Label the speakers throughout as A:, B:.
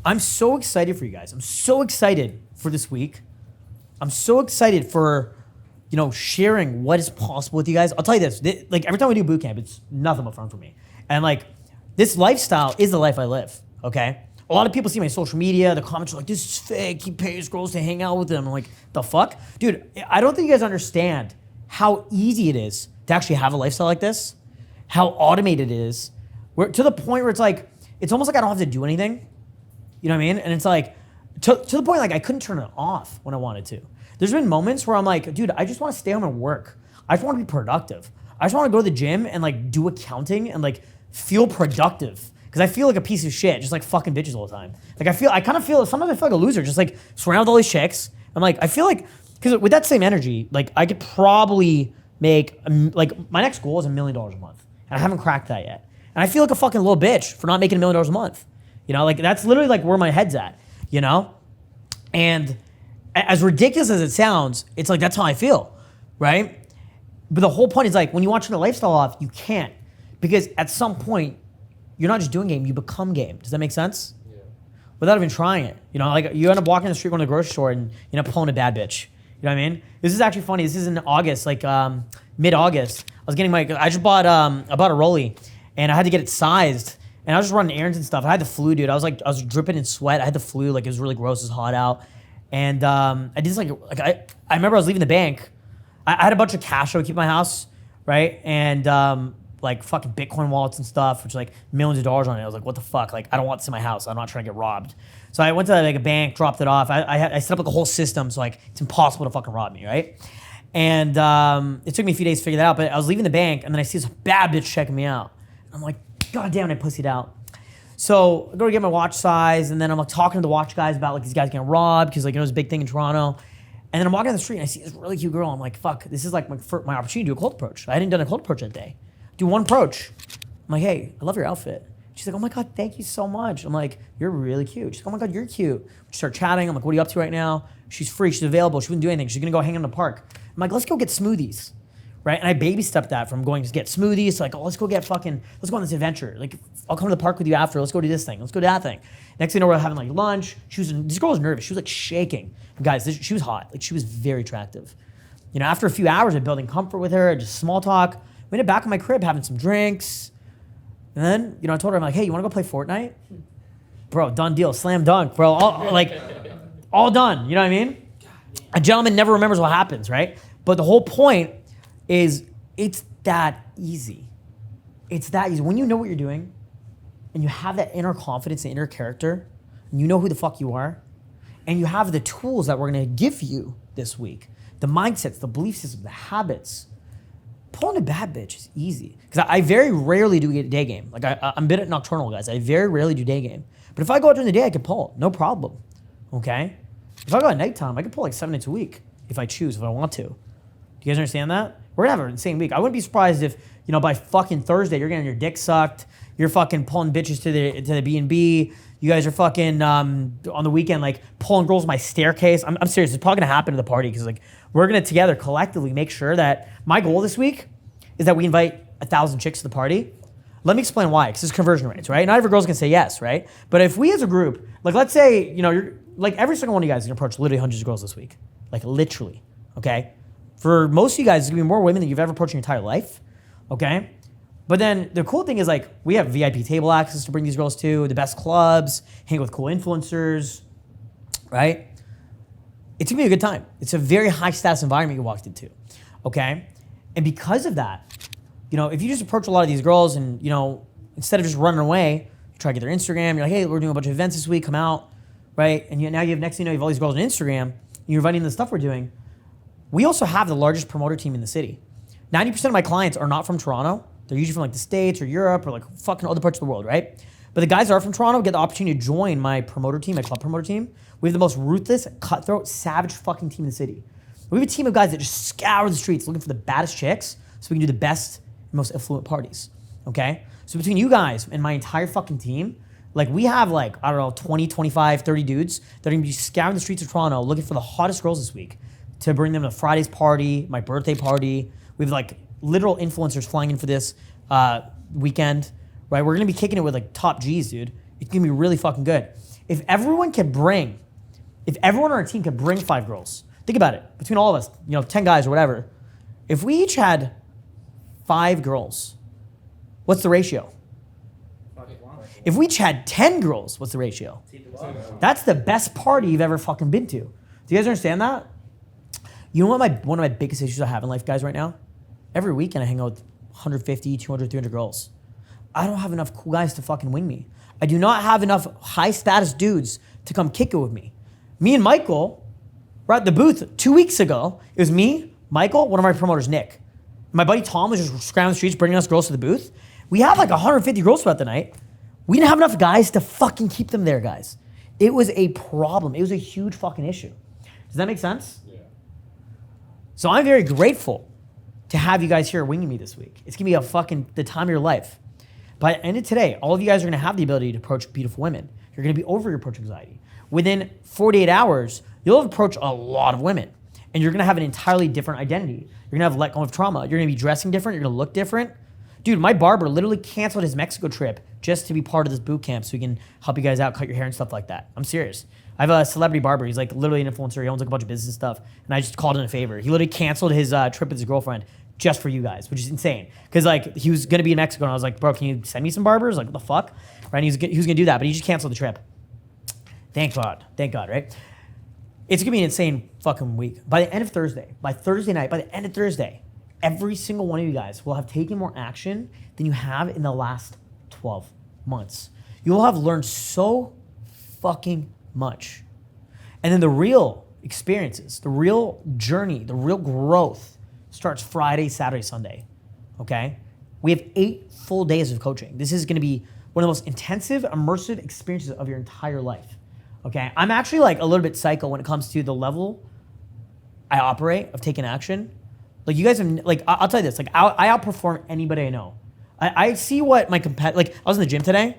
A: I'm so excited for you guys. I'm so excited for this week. I'm so excited for, sharing what is possible with you guys. I'll tell you this, every time we do boot camp, it's nothing but fun for me. And this lifestyle is the life I live, okay? A lot of people see my social media, the comments are like, this is fake, he pays girls to hang out with him. I'm like, the fuck? Dude, I don't think you guys understand how easy it is to actually have a lifestyle like this, how automated it is, to the point where it's almost like I don't have to do anything. You know what I mean? And it's to the point I couldn't turn it off when I wanted to. There's been moments where I'm like, dude, I just want to stay home and work. I just want to be productive. I just want to go to the gym and do accounting and feel productive. Because I feel like a piece of shit, just fucking bitches all the time. Sometimes I feel like a loser, just surrounded with all these chicks. I'm I feel because with that same energy, I could probably make, my next goal is $1 million a month. And I haven't cracked that yet. And I feel like a fucking little bitch for not making $1 million a month. That's literally where my head's at, And as ridiculous as it sounds, it's that's how I feel, right? But the whole point is when you want to turn the lifestyle off, you can't. Because at some point, you're not just doing game, you become game. Does that make sense? Yeah. Without even trying it. You end up walking the street, going to the grocery store and pulling a bad bitch. You know what I mean? This is actually funny. This is in August, mid-August. I just bought a Rolly and I had to get it sized. And I was just running errands and stuff. I had the flu, dude. I was dripping in sweat. I had the flu. It was really gross. It was hot out. And I did this I remember I was leaving the bank. I had a bunch of cash I would keep in my house, right? And fucking Bitcoin wallets and stuff, which millions of dollars on it. I was like, what the fuck? I don't want this in my house. I'm not trying to get robbed. So I went to a bank, dropped it off. I set up a whole system so it's impossible to fucking rob me, right? And it took me a few days to figure that out. But I was leaving the bank and then I see this bad bitch checking me out. I'm like, God damn it, I pussied out. So I go to get my watch size, and then I'm talking to the watch guys about these guys getting robbed because it was a big thing in Toronto. And then I'm walking down the street and I see this really cute girl. I'm like, fuck, this is my opportunity to do a cold approach. I hadn't done a cold approach that day. Do one approach. I'm like, hey, I love your outfit. She's like, oh my God, thank you so much. I'm like, you're really cute. She's like, oh my God, you're cute. We start chatting. I'm like, what are you up to right now? She's free. She's available. She wouldn't do anything. She's gonna go hang out in the park. I'm like, let's go get smoothies. Right? And I baby stepped that from going to get smoothies to let's go on this adventure. I'll come to the park with you after. Let's go do this thing. Let's go do that thing. Next thing you know, we're having lunch. This girl was nervous. She was shaking. And guys, she was hot. She was very attractive. After a few hours of building comfort with her, just small talk, we ended back in my crib having some drinks. And then, I told her, I'm like, hey, you want to go play Fortnite? Bro, done deal. Slam dunk, bro. All done. You know what I mean? A gentleman never remembers what happens, right? But the whole point is it's that easy. It's that easy. When you know what you're doing and you have that inner confidence and inner character and you know who the fuck you are and you have the tools that we're going to give you this week, the mindsets, the belief system, the habits, pulling a bad bitch is easy. Because I very rarely do get day game. I'm a bit at nocturnal, guys. I very rarely do day game. But if I go out during the day, I can pull. No problem. Okay? If I go at nighttime, I can pull 7 nights a week if I choose, if I want to. Do you guys understand that? We're gonna have an insane week. I wouldn't be surprised if, by fucking Thursday, you're getting your dick sucked. You're fucking pulling bitches to the B&B. You guys are fucking, on the weekend, pulling girls my staircase. I'm serious. It's probably gonna happen to the party because, we're gonna together collectively make sure that my goal this week is that we invite 1,000 chicks to the party. Let me explain why, because it's conversion rates, right? Not every girl's gonna say yes, right? But if we as a group, let's say, you're, every single one of you guys is gonna approach literally hundreds of girls this week. Literally, okay? For most of you guys, it's gonna be more women than you've ever approached in your entire life, okay? But then the cool thing is we have VIP table access to bring these girls to, the best clubs, hang with cool influencers, right? It's gonna be a good time. It's a very high status environment you walked into, okay? And because of that, if you just approach a lot of these girls and, instead of just running away, you try to get their Instagram, you're like, hey, we're doing a bunch of events this week, come out, right? And now next thing you know, you have all these girls on Instagram, and you're inviting them to the stuff we're doing. We also have the largest promoter team in the city. 90% of my clients are not from Toronto. They're usually from the States or Europe or fucking other parts of the world, right? But the guys that are from Toronto get the opportunity to join my promoter team, my club promoter team. We have the most ruthless, cutthroat, savage fucking team in the city. We have a team of guys that just scour the streets looking for the baddest chicks so we can do the best and most affluent parties, okay? So between you guys and my entire fucking team, like we have like, I don't know, 20, 25, 30 dudes that are gonna be scouring the streets of Toronto looking for the hottest girls this week to bring them to Friday's party, my birthday party. We have like literal influencers flying in for this weekend, right? We're gonna be kicking it with like top G's, dude. It's gonna be really fucking good. If everyone on our team could bring 5 girls, think about it, between all of us, 10 guys or whatever, if we each had 5 girls, what's the ratio? If we each had 10 girls, what's the ratio? That's the best party you've ever fucking been to. Do you guys understand that? You know what one of my biggest issues I have in life, guys, right now? Every weekend I hang out with 150, 200, 300 girls. I don't have enough cool guys to fucking wing me. I do not have enough high status dudes to come kick it with me. Me and Michael were at the booth 2 weeks ago. It was me, Michael, one of my promoters, Nick. My buddy Tom was just scrounging the streets, bringing us girls to the booth. We had like 150 girls throughout the night. We didn't have enough guys to fucking keep them there, guys. It was a problem. It was a huge fucking issue. Does that make sense? Yeah. So I'm very grateful to have you guys here winging me this week. It's gonna be the time of your life. By the end of today, all of you guys are gonna have the ability to approach beautiful women. You're gonna be over your approach anxiety. Within 48 hours, you'll approach a lot of women and you're gonna have an entirely different identity. You're gonna have let go of trauma. You're gonna be dressing different. You're gonna look different. Dude, my barber literally canceled his Mexico trip just to be part of this boot camp so he can help you guys out, cut your hair and stuff like that. I'm serious. I have a celebrity barber. He's like literally an influencer. He owns like a bunch of business stuff. And I just called in a favor. He literally canceled his trip with his girlfriend just for you guys, which is insane. Because like he was gonna be in Mexico and I was like, bro, can you send me some barbers? Like what the fuck? Right? And he was gonna do that, but he just canceled the trip. Thank God, right? It's gonna be an insane fucking week. By the end of Thursday, by the end of Thursday, every single one of you guys will have taken more action than you have in the last 12 months. You will have learned so fucking much. And then the real experiences, the real journey, the real growth starts Friday, Saturday, Sunday, okay? We have 8 full days of coaching. This is gonna be one of the most intensive, immersive experiences of your entire life, okay? I'm actually like a little bit psycho when it comes to the level I operate of taking action. Like you guys have, like, I'll tell you this, like I outperform anybody I know. I see what my like I was in the gym today.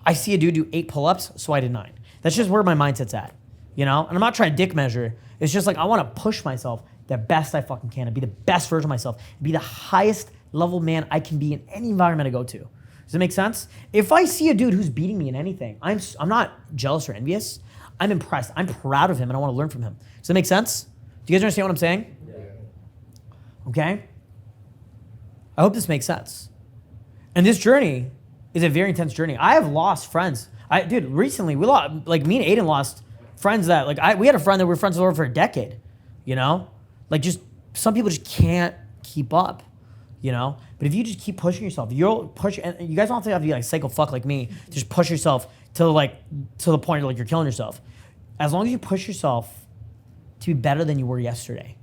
A: I see a dude do 8 pull-ups, so I did 9. That's just where my mindset's at, And I'm not trying to dick measure. It's just like I want to push myself the best I fucking can and be the best version of myself, and be the highest level man I can be in any environment I go to. Does that make sense? If I see a dude who's beating me in anything, I'm not jealous or envious. I'm impressed. I'm proud of him and I want to learn from him. Does that make sense? Do you guys understand what I'm saying? Okay? I hope this makes sense. And this journey is a very intense journey. I have lost friends. Recently we lost, like me and Aiden lost friends that, we had a friend that we were friends with for a decade, Like just, some people just can't keep up, But if you just keep pushing yourself, you'll push, and you guys don't have to be like psycho fuck like me, just push yourself to the point where you're killing yourself. As long as you push yourself to be better than you were yesterday,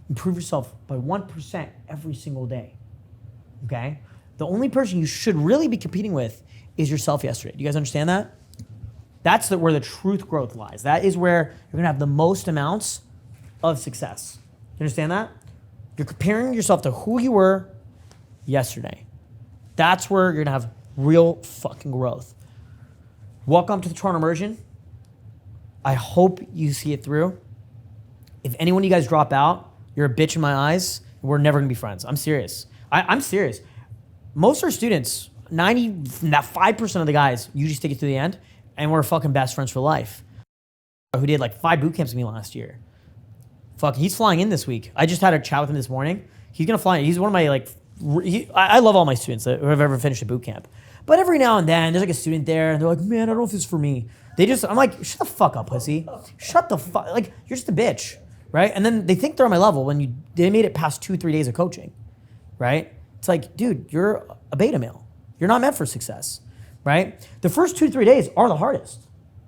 A: improve yourself by 1% every single day, okay? The only person you should really be competing with is yourself yesterday. Do you guys understand that? That's where the truth growth lies. That is where you're gonna have the most amounts of success. You understand that? You're comparing yourself to who you were yesterday. That's where you're gonna have real fucking growth. Welcome to the Toronto Immersion. I hope you see it through. If any one of you guys drop out, you're a bitch in my eyes. We're never gonna be friends. I'm serious. I'm serious. Most of our students, 95% of the guys usually stick it to the end, and we're fucking best friends for life. Who did like 5 boot camps with me last year. Fuck, he's flying in this week. I just had a chat with him this morning. He's gonna fly in. He's one of my I love all my students that have ever finished a boot camp. But every now and then, there's like a student there, and they're like, man, I don't know if it's for me. I'm like, shut the fuck up, pussy. Shut the fuck, like, you're just a bitch, right? And then they think they're on my level when they made it past 2-3 days of coaching, right? It's like, dude, you're a beta male. You're not meant for success, right? The first 2 to 3 days are the hardest,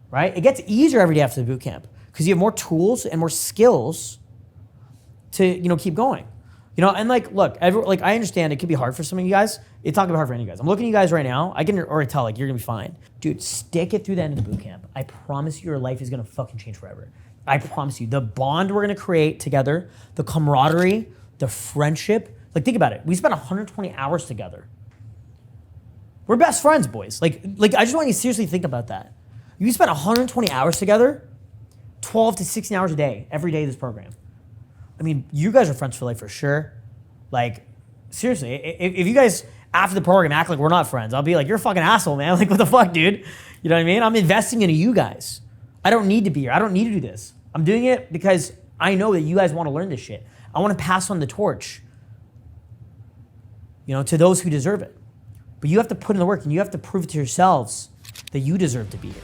A: right? It gets easier every day after the boot camp because you have more tools and more skills to, keep going. And look, I understand it could be hard for some of you guys. It's not gonna be hard for any of you guys. I'm looking at you guys right now. I can already tell, you're gonna be fine. Dude, stick it through the end of the boot camp. I promise you your life is gonna fucking change forever. I promise you. The bond we're gonna create together, the camaraderie, the friendship. Think about it. We spent 120 hours together, We're best friends, boys. Like I just want you to seriously think about that. You spend 120 hours together, 12 to 16 hours a day, every day of this program. I mean, you guys are friends for life for sure. Like, seriously, if you guys after the program act like we're not friends, I'll be like, you're a fucking asshole, man. Like, what the fuck, dude? You know what I mean? I'm investing into you guys. I don't need to be here. I don't need to do this. I'm doing it because I know that you guys want to learn this shit. I want to pass on the torch, to those who deserve it. But you have to put in the work and you have to prove to yourselves that you deserve to be here.